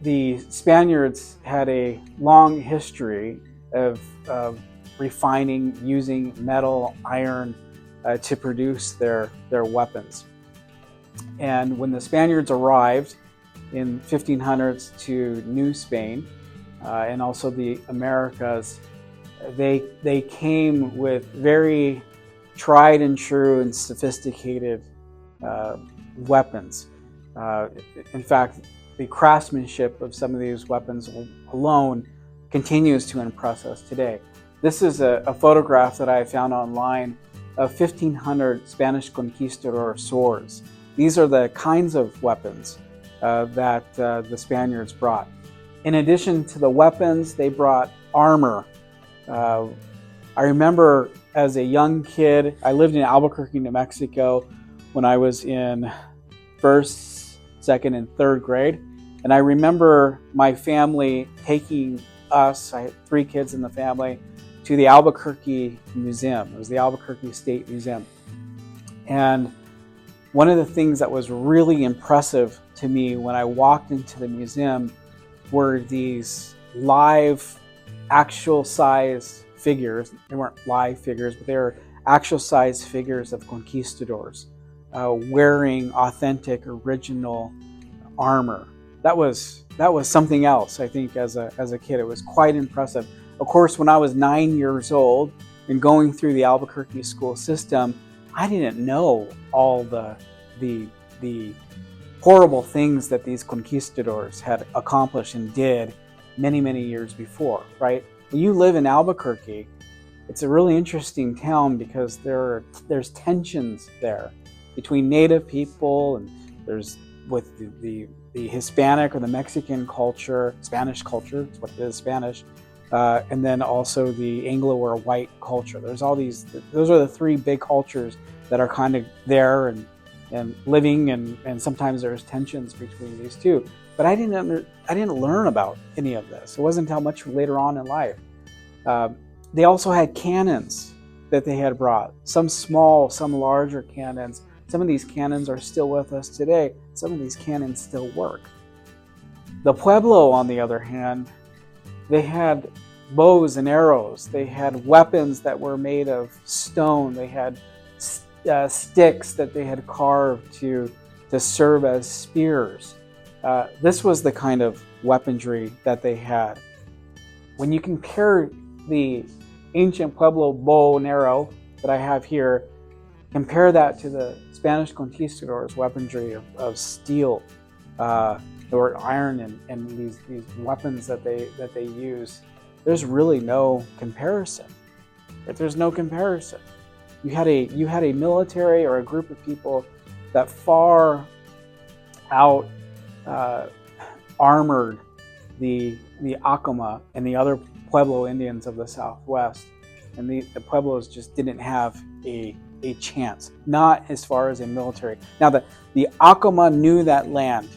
the Spaniards had a long history of refining, using metal, iron to produce their weapons. And when the Spaniards arrived in 1500s to New Spain and also the Americas, they came with very tried and true and sophisticated weapons. In fact, the craftsmanship of some of these weapons alone continues to impress us today. This is a photograph that I found online of 1500 Spanish conquistador swords. These are the kinds of weapons that the Spaniards brought. In addition to the weapons, they brought armor. I remember as a young kid, I lived in Albuquerque, New Mexico when I was in first, second, and third grade. And I remember my family taking us, I had 3 kids in the family, to the Albuquerque Museum. It was the Albuquerque State Museum. And one of the things that was really impressive to me when I walked into the museum were these live, actual size figures. They weren't live figures, but they were actual size figures of conquistadors wearing authentic, original armor. That was something else, I think, as a kid. It was quite impressive. Of course, when I was 9 years old and going through the Albuquerque school system, I didn't know all the horrible things that these conquistadors had accomplished and did many, many years before, right? When you live in Albuquerque, it's a really interesting town because there's tensions there between Native people, and there's with the Hispanic or the Mexican culture, Spanish culture, it's what it is, Spanish, and then also the Anglo or white culture. There's all these, those are the 3 big cultures that are kind of there and living, and sometimes there's tensions between these 2. But I didn't learn about any of this. It wasn't until much later on in life. They also had cannons that they had brought, some small, some larger cannons. Some of these cannons are still with us today. Some of these cannons still work. The Pueblo, on the other hand, they had bows and arrows. They had weapons that were made of stone. They had sticks that they had carved to serve as spears. This was the kind of weaponry that they had. When you compare the ancient Pueblo bow and arrow that I have here, compare that to the Spanish conquistadors' weaponry of steel or iron and these weapons that they use. There's really no comparison. There's no comparison. You had a military or a group of people that far out armored the Acoma and the other Pueblo Indians of the Southwest, and the Pueblos just didn't have a chance, not as far as a military. Now the Acoma knew that land,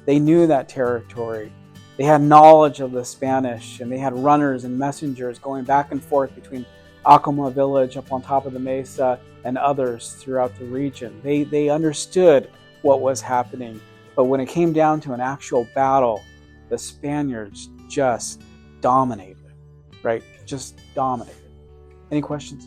they knew that territory, they had knowledge of the Spanish, and they had runners and messengers going back and forth between Acoma village up on top of the mesa and others throughout the region. They understood what was happening, but when it came down to an actual battle, the Spaniards just dominated, right? Just dominated. Any questions?